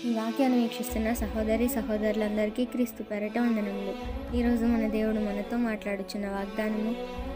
ఈ వాక్యాన్ని వీక్షిస్తున్న సహోదరి సహోదరులందరికీ క్రీస్తు పేరట వందనములు. ఈరోజు మన దేవుడు మనతో మాట్లాడుచున్న వాగ్దానము,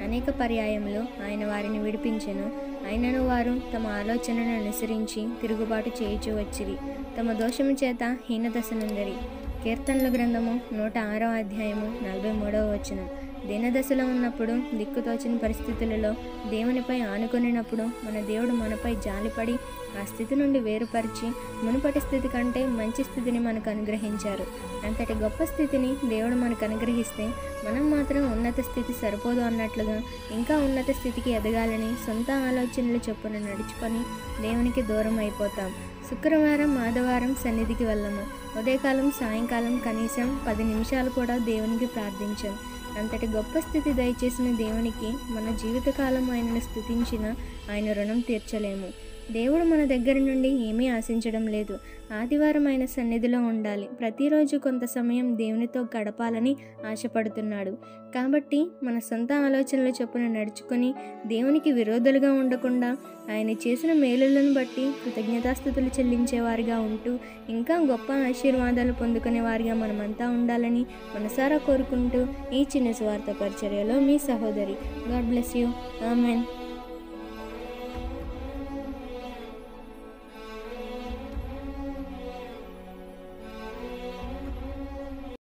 అనేక పర్యాయములు ఆయన వారిని విడిపించెను, అయినను వారు తమ ఆలోచనను అనుసరించి తిరుగుబాటు చేయుచు వచ్చిరి, తమ దోషము చేత హీనదశనుందరి. కీర్తనల గ్రంథము 106వ అధ్యాయము 43వ వచనం. దీనదశలో ఉన్నప్పుడు, దిక్కుతోచని పరిస్థితులలో దేవునిపై ఆనుకొనినప్పుడు మన దేవుడు మనపై జాలిపడి ఆ స్థితి నుండి వేరుపరిచి మునుపటి స్థితి కంటే మంచి స్థితిని మనకు అనుగ్రహించారు. అంతటి గొప్ప స్థితిని దేవుడు మనకు అనుగ్రహిస్తే మనం మాత్రం ఉన్నత స్థితి సరిపోదు అన్నట్లుగా ఇంకా ఉన్నత స్థితికి ఎదగాలని సొంత ఆలోచనలు చొప్పున నడుచుకొని దేవునికి దూరం అయిపోతాం. శుక్రవారం ఆదివారం సన్నిధికి వెళ్ళము, ఉదయకాలం సాయంకాలం కనీసం 10 నిమిషాలు కూడా దేవునికి ప్రార్థించాం. అంతటి గొప్ప స్థితి దయచేసిన దేవునికి మన జీవితకాలం ఆయనను స్తుతించిన ఆయన రుణం తీర్చలేము. దేవుడు మన దగ్గర నుండి ఏమీ ఆశించడం లేదు. ఆదివారం ఆయన సన్నిధిలో ఉండాలి, ప్రతిరోజు కొంత సమయం దేవునితో గడపాలని ఆశపడుతున్నాడు. కాబట్టి మన సొంత ఆలోచనల చొప్పున నడుచుకొని దేవునికి విరోధులుగా ఉండకుండా ఆయన చేసిన మేలులను బట్టి కృతజ్ఞతాస్తుతులు చెల్లించేవారిగా ఉంటూ ఇంకా గొప్ప ఆశీర్వాదాలు పొందుకునే వారిగా మనమంతా ఉండాలని మనసారా కోరుకుంటూ ఈ చిన్న స్వార్థ పరిచర్యలో మీ సహోదరి. God bless you. ఆమెన్.